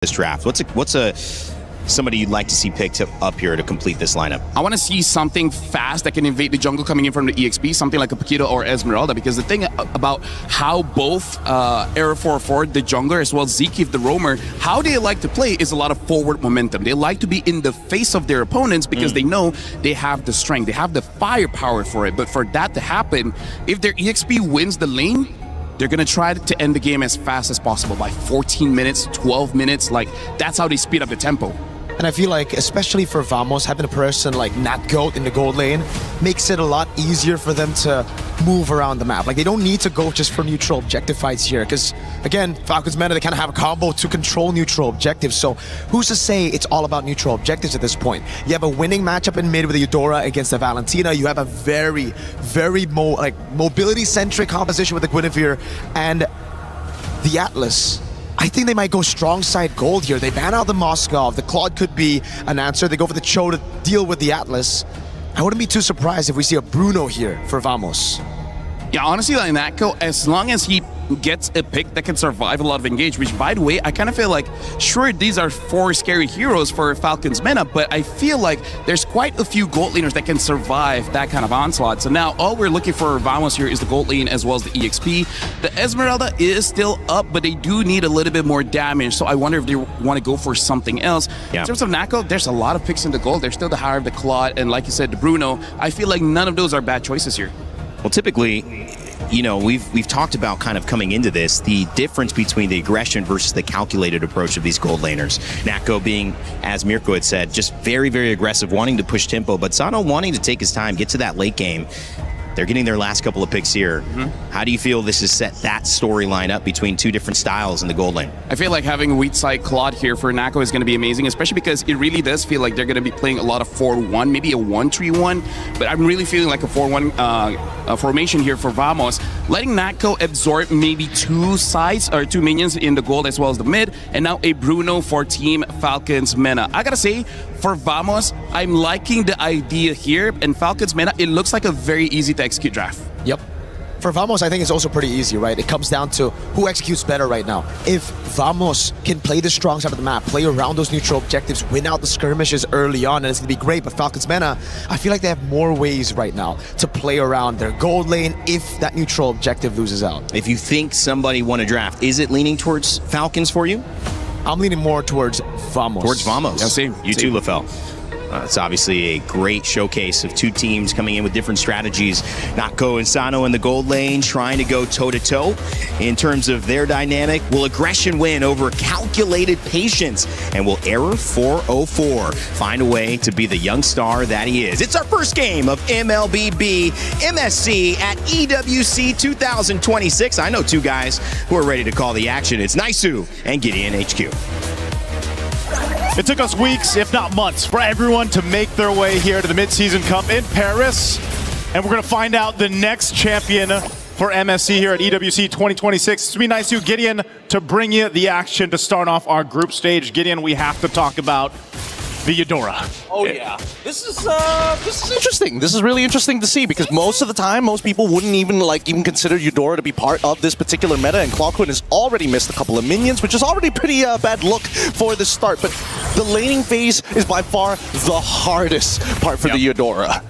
this draft? What's somebody you'd like to see picked up here to complete this lineup? I want to see something fast that can invade the jungle coming in from the EXP, something like a Paquito or Esmeralda, because the thing about how both Era 4 the jungler, as well as Zeke, the roamer, how they like to play is a lot of forward momentum. They like to be in the face of their opponents because they know they have the strength, they have the firepower for it. But for that to happen, if their EXP wins the lane, they're going to try to end the game as fast as possible by 14 minutes, 12 minutes. Like, that's how they speed up the tempo. And I feel like, especially for Vamos, having a person like NatGoat in the gold lane makes it a lot easier for them to move around the map. Like, they don't need to go just for neutral objective fights here, because, again, Falcons MENA, they kind of have a combo to control neutral objectives. So who's to say it's all about neutral objectives at this point? You have a winning matchup in mid with the Eudora against the Valentina. You have a very, very mobility-centric composition with the Guinevere and the Atlas. I think they might go strong side gold here. They ban out the Moskov. The Claude could be an answer. They go for the Cho to deal with the Atlas. I wouldn't be too surprised if we see a Bruno here for Vamos. Yeah, honestly, like Natko, as long as he gets a pick that can survive a lot of engage, which, by the way, I kind of feel like, sure, these are 4 scary heroes for Falcons MENA, but I feel like there's quite a few gold laners that can survive that kind of onslaught. So now all we're looking for Vamos here is the gold lane as well as the EXP. The Esmeralda is still up, but they do need a little bit more damage, so I wonder if they want to go for something else. Yeah. In terms of Natko, there's a lot of picks in the gold. There's still the Hire of the Claude, and like you said, the Bruno. I feel like none of those are bad choices here. Well, typically, you know, we've talked about kind of coming into this, the difference between the aggression versus the calculated approach of these gold laners. Natko being, as Mirko had said, just very, very aggressive, wanting to push tempo, but Sano wanting to take his time, get to that late game. They're getting their last couple of picks here. How do you feel this has set that storyline up between two different styles in the gold lane? I feel like having a weak side Claude here for Natko is going to be amazing, especially because it really does feel like they're going to be playing a lot of 4-1, maybe a 1-3-1, but I'm really feeling like a 4-1 formation here for Vamos, letting Natko absorb maybe 2 sides or 2 minions in the gold as well as the mid, and now a Bruno for Team Falcons MENA. I gotta say, for Vamos, I'm liking the idea here, and Falcons MENA, it looks like a very easy to execute draft. Yep. For Vamos, I think it's also pretty easy, right? It comes down to who executes better right now. If Vamos can play the strong side of the map, play around those neutral objectives, win out the skirmishes early on, and it's going to be great. But Falcons MENA, I feel like they have more ways right now to play around their gold lane if that neutral objective loses out. If you think somebody won a draft, is it leaning towards Falcons for you? I'm leaning more towards Vamos. Towards Vamos. Yeah, same. You too, LaFell. It's obviously a great showcase of 2 teams coming in with different strategies. Natko and Sano in the gold lane trying to go toe-to-toe in terms of their dynamic. Will aggression win over calculated patience? And will Error 404 find a way to be the young star that he is? It's our first game of MLBB MSC at EWC 2026. I know 2 guys who are ready to call the action. It's Naisu and Gideon HQ. It took us weeks, if not months, for everyone to make their way here to the Mid-Season Cup in Paris. And we're going to find out the next champion for MSC here at EWC 2026. It's going to be nice, Gideon, to bring you the action to start off our group stage. Gideon, we have to talk about the Eudora. Oh yeah, this is interesting. This is really interesting to see, because most of the time, most people wouldn't even consider Eudora to be part of this particular meta, and Clockwood has already missed a couple of minions, which is already pretty bad look for the start. But the laning phase is by far the hardest part for the Eudora.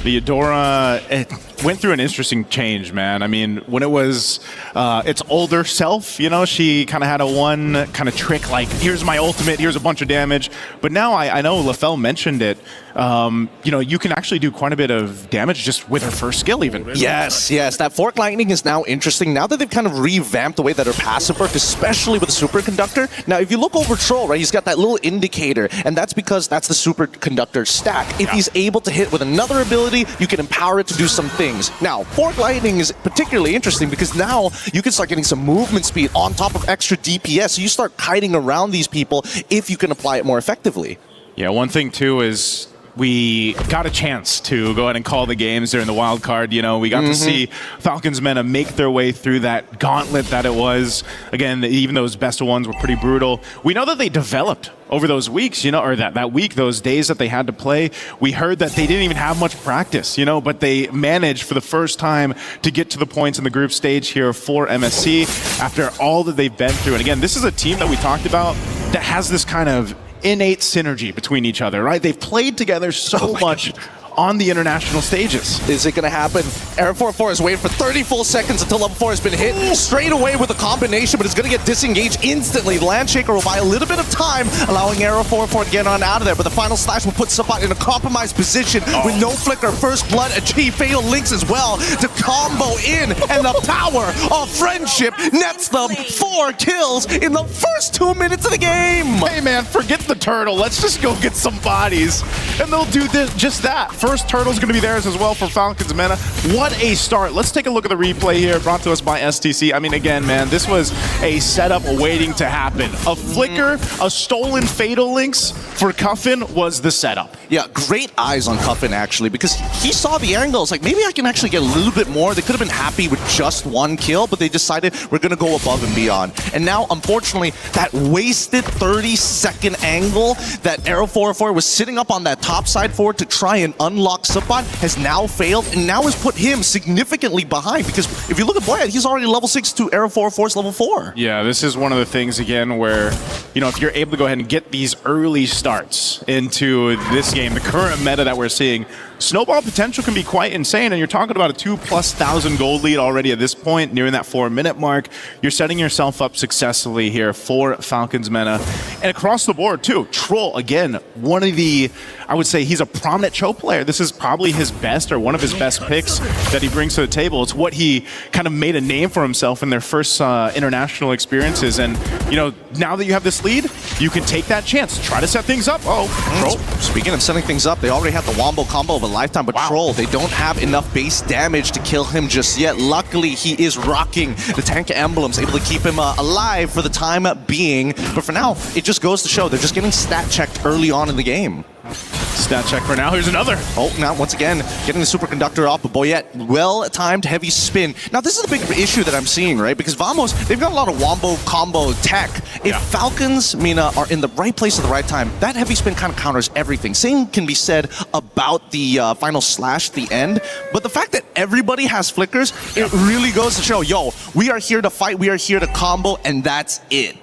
The Eudora, it went through an interesting change, man. I mean, when it was its older self, you know, she kind of had a one kind of trick, like, here's my ultimate, here's a bunch of damage. But now I know LaFell mentioned it, you know, you can actually do quite a bit of damage just with her first skill even. Yes, yes, that Fork Lightning is now interesting. Now that they've kind of revamped the way that her passive works, especially with the Superconductor. Now, if you look over Troll, right, he's got that little indicator, and that's because that's the Superconductor stack. If he's able to hit with another ability, you can empower it to do some things. Now, Fork Lightning is particularly interesting because now you can start getting some movement speed on top of extra DPS. So you start kiting around these people if you can apply it more effectively. Yeah, one thing too is we got a chance to go ahead and call the games during the wild card. You know, we got to see Falcons MENA make their way through that gauntlet that it was. Again, even those best of ones were pretty brutal. We know that they developed over those weeks, you know, or that week, those days that they had to play. We heard that they didn't even have much practice, you know, but they managed for the first time to get to the points in the group stage here for MSC after all that they've been through. And again, this is a team that we talked about that has this kind of innate synergy between each other, right? They've played together so much on the international stages. Is it going to happen? Air 4-4 is waiting for 30 full seconds until level 4 has been hit. Straight away with a combination, but it's going to get disengaged instantly. Landshaker will buy a little bit of time, allowing Air 4-4 to get on out of there, but the final slash will put Sabat in a compromised position with no flicker. First blood achieve, fatal links as well to combo in, and the power of friendship nets them 4 kills in the first 2 minutes of the game. Hey man, forget the turtle. Let's just go get some bodies, and they'll do this, just that. First turtle's going to be theirs as well for Falcons MENA. What a start. Let's take a look at the replay here, brought to us by STC. I mean, again, man, this was a setup waiting to happen. A flicker, a stolen fatal links for Cuffin was the setup. Yeah, great eyes on Cuffin, actually, because he saw the angles. Like, maybe I can actually get a little bit more. They could have been happy with just 1 kill, but they decided we're going to go above and beyond. And now, unfortunately, that wasted 30-second angle that Arrow 404 was sitting up on that top side forward to try and unlock Sabat has now failed, and now has put him significantly behind, because if you look at Boyad, he's already level 6 to Arrow 404's level 4. Yeah, this is one of the things, again, where, you know, if you're able to go ahead and get these early starts into this game, the current meta that we're seeing, snowball potential can be quite insane, and you're talking about a 2,000+ gold lead already at this point, nearing that 4-minute mark. You're setting yourself up successfully here for Falcons MENA. And across the board, too, Troll, again, one of the, I would say he's a prominent Cho player. This is probably his best, or one of his best picks that he brings to the table. It's what he kind of made a name for himself in their first international experiences. And, you know, now that you have this lead, you can take that chance. Try to set things up. Oh, Troll. Speaking of setting things up, they already have the Wombo combo of a lifetime, but Troll, they don't have enough base damage to kill him just yet. Luckily, he is rocking the tank emblems, able to keep him alive for the time being. But for now, it just goes to show they're just getting stat checked early on in the game. Stat check for now. Here's another. Oh, now once again, getting the superconductor off, but Boyette, well-timed heavy spin. Now, this is the big issue that I'm seeing, right? Because Vamos, they've got a lot of wombo combo tech. If Falcons MENA are in the right place at the right time, that heavy spin kind of counters everything. Same can be said about the final slash at the end, but the fact that everybody has flickers, it really goes to show, yo, we are here to fight, we are here to combo, and that's it.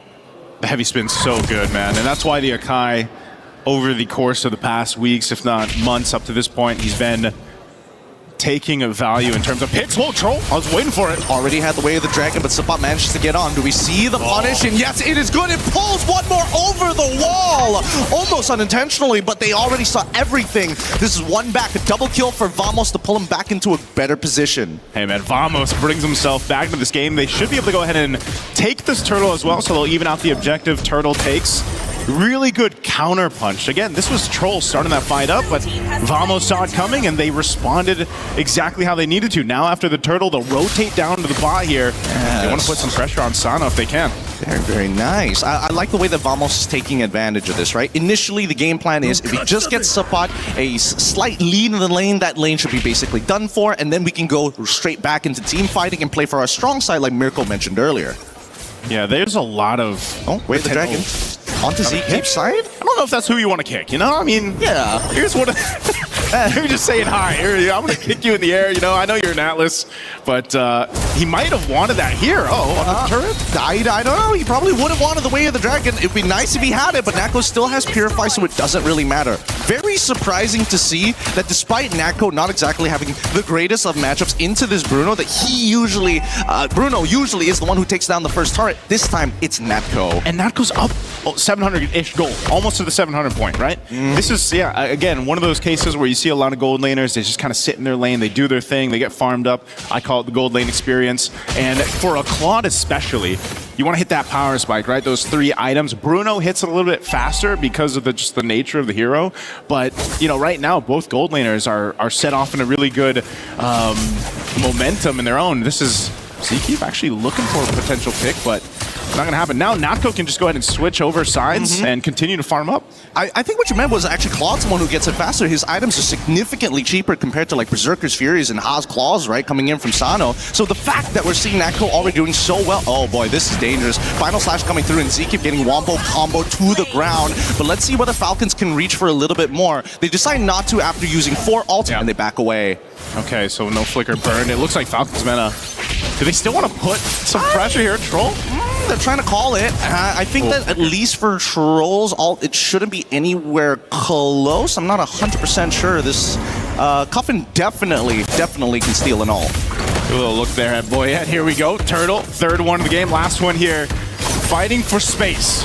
The heavy spin's so good, man. And that's why the Akai, over the course of the past weeks, if not months up to this point, he's been taking a value in terms of picks. Whoa, Troll, I was waiting for it. Already had the way of the dragon, but Sabat manages to get on. Do we see the punish? And yes, it is good. It pulls one more over the wall. Almost unintentionally, but they already saw everything. This is one back, a double kill for Vamos to pull him back into a better position. Hey man, Vamos brings himself back into this game. They should be able to go ahead and take this turtle as well, so they'll even out the objective. Turtle takes. Really good counter punch. Again, this was Troll starting that fight up, but Vamos saw it coming and they responded exactly how they needed to. Now after the turtle, they'll rotate down to the bot here. Yes. They want to put some pressure on Sano if they can. Very, very nice. I like the way that Vamos is taking advantage of this, right? Initially, the game plan is if he just gets Sapat a slight lead in the lane, that lane should be basically done for, and then we can go straight back into team fighting and play for our strong side like Mirko mentioned earlier. Yeah, there's a lot of... Oh, wait, the dragon. Onto Zeke's side? I don't know if that's who you want to kick, you know? I mean, yeah. Here's what... You're just saying hi. Here, I'm going to kick you in the air, you know? I know you're an Atlas, but he might have wanted that here. Oh, on the turret? I don't know. He probably would have wanted the way of the dragon. It'd be nice if he had it, but Nako still has Purify, so it doesn't really matter. Very surprising to see that despite Nako not exactly having the greatest of matchups into this Bruno, that he usually, Bruno usually is the one who takes down the first turret. This time, it's Natko. And Natko's up 700-ish gold, almost to the 700 point, right? This is, yeah, again, one of those cases where you see a lot of gold laners, they just kind of sit in their lane, they do their thing, they get farmed up. I call it the gold lane experience. And for a Claude especially, you want to hit that power spike, right? Those 3 items. Bruno hits it a little bit faster because of just the nature of the hero. But, you know, right now, both gold laners are set off in a really good momentum in their own. This is Zeke actually looking for a potential pick, but not going to happen. Now Natko can just go ahead and switch over sides and continue to farm up. I think what you meant was actually Claude's the one who gets it faster. His items are significantly cheaper compared to like Berserker's Furies and Haas Claws, right, coming in from Sano. So the fact that we're seeing Natko already doing so well, oh boy, this is dangerous. Final Slash coming through and Zeke getting Wombo combo to the ground. But let's see whether Falcons can reach for a little bit more. They decide not to after using 4 ults and they back away. Okay, so no flicker burn. It looks like Falcons MENA. Do they still want to put some pressure here, Troll? They're trying to call it. I think that at least for Trolls, it shouldn't be anywhere close. I'm not 100% sure. This Cuffin definitely can steal an ult. A little look there at Boyette. Here we go. Turtle, third one of the game. Last one here. Fighting for space.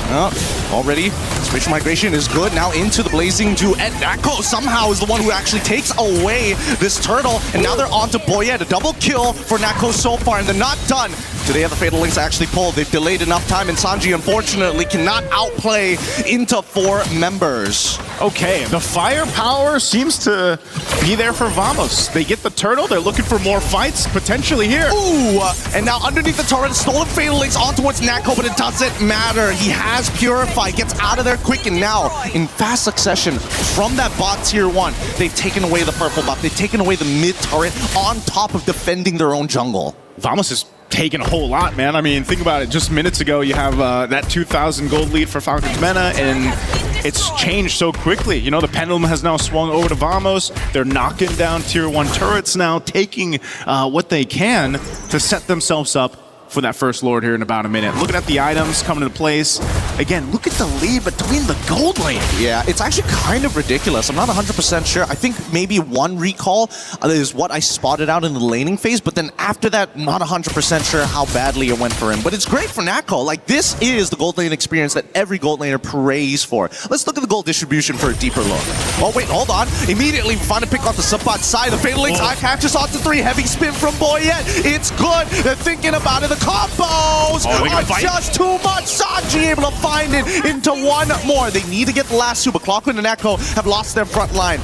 Already, spatial migration is good. Now into the Blazing Dew. And Nako somehow is the one who actually takes away this turtle. And now they're on to Boyette. A double kill for Nako so far, and they're not done. Do they have the Fatal Links actually pulled? They've delayed enough time, and Sanji, unfortunately, cannot outplay into 4 members. Okay, the firepower seems to be there for Vamos. They get the turtle. They're looking for more fights, potentially here. Ooh, and now underneath the turret, stolen Fatal Links on towards Nako, but it doesn't matter. He has Purify, gets out of there quick, and now, in fast succession, from that bot tier 1, they've taken away the purple buff. They've taken away the mid turret on top of defending their own jungle. Vamos is taking a whole lot, man. I mean, think about it. Just minutes ago, you have that 2,000 gold lead for Falcons MENA, and it's changed so quickly. You know, the pendulum has now swung over to Vamos. They're knocking down tier 1 turrets now, taking what they can to set themselves up for that first Lord here in about a minute. Looking at the items coming into place. Again, look at the lead between the gold lane. Yeah, it's actually kind of ridiculous. I'm not 100% sure. I think maybe 1 recall is what I spotted out in the laning phase, but then after that, not 100% sure how badly it went for him. But it's great for Nako. Like, this is the gold lane experience that every gold laner prays for. Let's look at the gold distribution for a deeper look. Oh, wait, hold on. Immediately, we find a pick off the support side. The Fatal Links catches onto 3. Heavy spin from Boyette. It's good. They're thinking about it. The combos are just too much. Sanji able to find it into 1 more. They need to get the last 2, but Clockwind and Echo have lost their front line.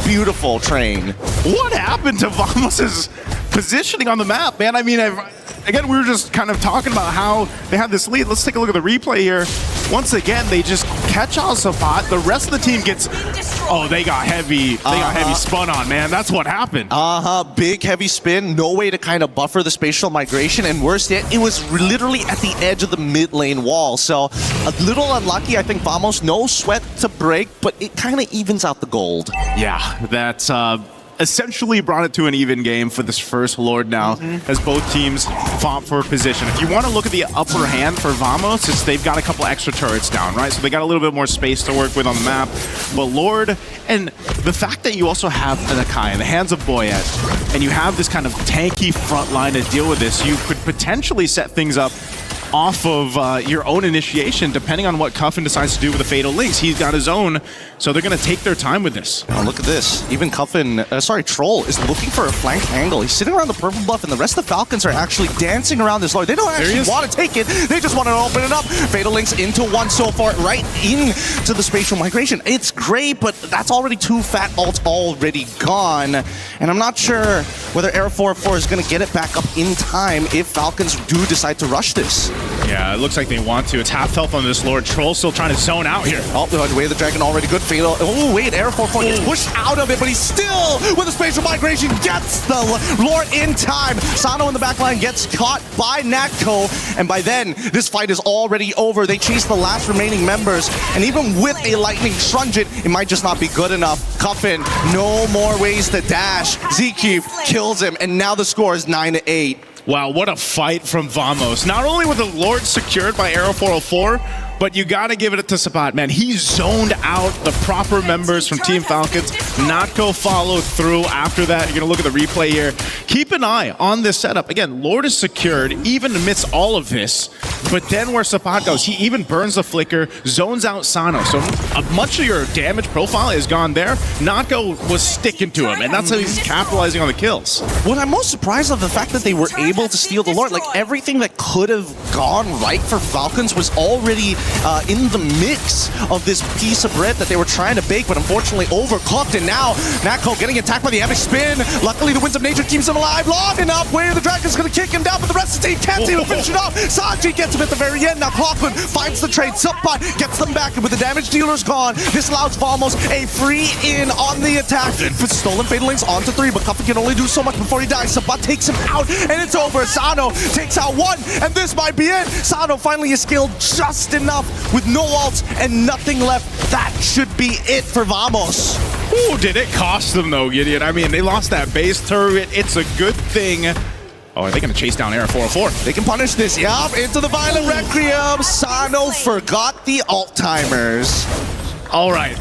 Beautiful train. What happened to Vamos' positioning on the map, man? I mean, again, we were just kind of talking about how they had this lead. Let's take a look at the replay here. Once again, they just catch on Sapat. The rest of the team gets... Oh, they got heavy. They got heavy spun on, man. That's what happened. Big heavy spin. No way to kind of buffer the spatial migration. And worse yet, it was literally at the edge of the mid lane wall. So a little unlucky. I think Vamos, no sweat to break, but it kind of evens out the gold. Yeah, that's... essentially brought it to an even game for this first Lord now, as both teams fought for position. If you want to look at the upper hand for Vamos, it's they've got a couple extra turrets down, right? So they got a little bit more space to work with on the map. But Lord, and the fact that you also have Nakai in the hands of Boyette, and you have this kind of tanky front line to deal with this, you could potentially set things up off of your own initiation, depending on what Cuffin decides to do with the Fatal Links. He's got his own, so they're going to take their time with this. Oh, look at this. Even Cuffin, Troll is looking for a flank angle. He's sitting around the purple buff, and the rest of the Falcons are actually dancing around this Lord. They don't actually want to take it. They just want to open it up. Fatal Links into 1 so far, right into the spatial migration. It's great, but that's already 2 fat ults already gone. And I'm not sure whether Air 404 is going to get it back up in time if Falcons do decide to rush this. Yeah, it looks like they want to. It's half health on this Lord. Troll still trying to zone out here. Oh, the way of the Dragon already good. Fatal. Oh, wait, Air 4 gets pushed out of it, but he's still, with the spatial migration, gets the Lord in time. Sano in the back line gets caught by Nako, and by then, this fight is already over. They chase the last remaining members, and even with a Lightning Strungent, it might just not be good enough. Cuffin, no more ways to dash. Zeke kills him, and now the score is 9-8. Wow, what a fight from Vamos. Not only were the Lord secured by Arrow 404, but you got to give it to Sapat, man. He zoned out the proper members from Team Falcons. Notco followed through after that. You're going to look at the replay here. Keep an eye on this setup. Again, Lord is secured even amidst all of this. But then where Sapat goes, he even burns the flicker, zones out Sano. So much of your damage profile is gone there. Notco was sticking to him, and that's how he's capitalizing on the kills. What I'm most surprised of the fact that they were able to steal the Lord. Like, everything that could have gone right for Falcons was already in the mix of this piece of bread that they were trying to bake, but unfortunately overcooked. And now Nako getting attacked by the epic spin. Luckily, the Winds of Nature keeps him alive long enough where the Dragon's going to kick him down, but the rest of the team can't even finish it off. Sanji gets him at the very end. Now Clockwind finds the trade. Subpot gets them back, and with the damage dealers gone, this allows Vamos a free in on the attack. For stolen Fatal Links onto 3, but Cuffin can only do so much before he dies. Subpot takes him out, and it's over. Sano takes out 1, and this might be it. Sano finally is skilled just enough with no ults and nothing left. That should be it for Vamos. Ooh, did it cost them though, Gideon? I mean, they lost that base turret. It's a good thing Oh, are they going to chase down Air 404? They can punish this. Yup, into the Violent Requiem. Sano forgot the alt-timers. All right.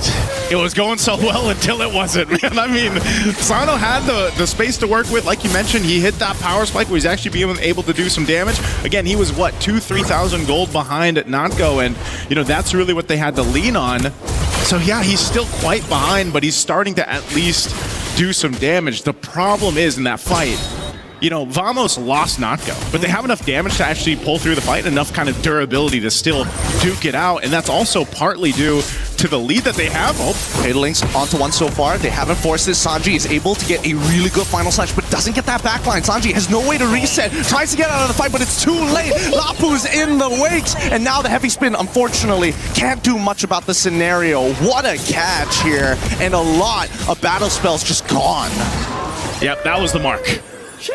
It was going so well until it wasn't, man. I mean, Sano had the space to work with. Like you mentioned, he hit that power spike where he's actually being able to do some damage. Again, he was, what, 2,000-3,000 gold behind at Natgo, and, you know, that's really what they had to lean on. So, yeah, he's still quite behind, but he's starting to at least do some damage. The problem is in that fight, you know, Vamos lost Natgo, but they have enough damage to actually pull through the fight, enough kind of durability to still duke it out, and that's also partly due to the lead that they have. Oh, Fatal Links onto one so far. They haven't forced this. Sanji is able to get a really good final slash, but doesn't get that backline. Sanji has no way to reset. Tries to get out of the fight, but it's too late. Lapu's in the wakes, and now the heavy spin, unfortunately, can't do much about the scenario. What a catch here, and a lot of battle spells just gone. Yep, that was the mark.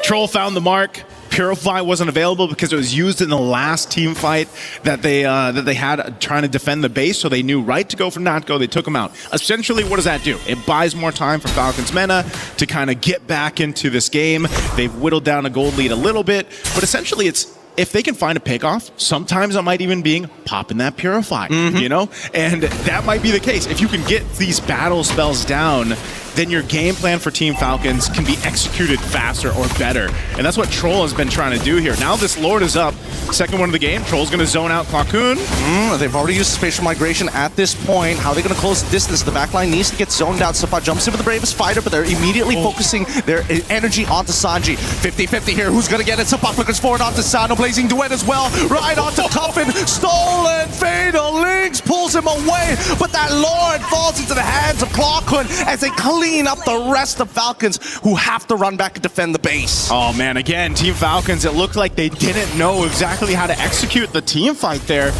Troll found the mark. Purify wasn't available because it was used in the last team fight that they had trying to defend the base, so they knew right to go for Natgo. They took him out. Essentially, what does that do? It buys more time for Falcons MENA to kind of get back into this game. They've whittled down a gold lead a little bit, but essentially it's if they can find a pick-off, sometimes it might even be popping that Purify, you know? And that might be the case. If you can get these battle spells down, then your game plan for Team Falcons can be executed faster or better. And that's what Troll has been trying to do here. Now this Lord is up. Second one of the game. Troll's going to zone out Clockhoon. They've already used spatial migration at this point. How are they going to close the distance? The backline needs to get zoned out. Sapa jumps in with the bravest fighter, but they're immediately focusing their energy onto Sanji. 50-50 here. Who's going to get it? Sapa flickers forward onto Sano. Blazing Duet as well. Right onto Coffin. Stolen. Fatal Links pulls him away, but that Lord falls into the hands of Clockhoon as they clean up the rest of Falcons, who have to run back and defend the base. Oh man, again, Team Falcons, it looked like they didn't know exactly how to execute the team fight there.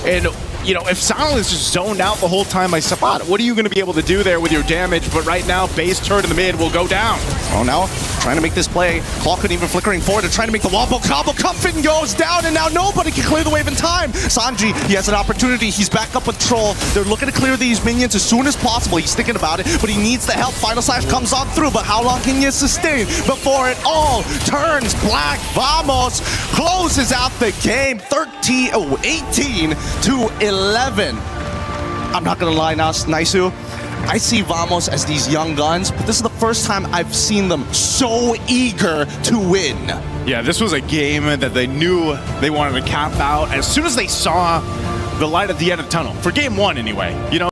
And, you know, if Sano is just zoned out the whole time by Sabat, what are you going to be able to do there with your damage? But right now, base turret in the mid will go down. Oh, now trying to make this play. Clockhoon even flickering forward to try to make the wombo combo. Cuffin goes down, and now nobody can clear the wave in time. Sanji, he has an opportunity. He's back up with Troll. They're looking to clear these minions as soon as possible. He's thinking about it, but he needs the help. Final Slash comes on through, but how long can you sustain before it all turns black? Vamos closes out the game 18 to 11. I'm not gonna lie now, Naisu. I see Vamos as these young guns, but this is the first time I've seen them so eager to win. Yeah, this was a game that they knew they wanted to cap out as soon as they saw the light at the end of the tunnel. For game one, anyway. You know.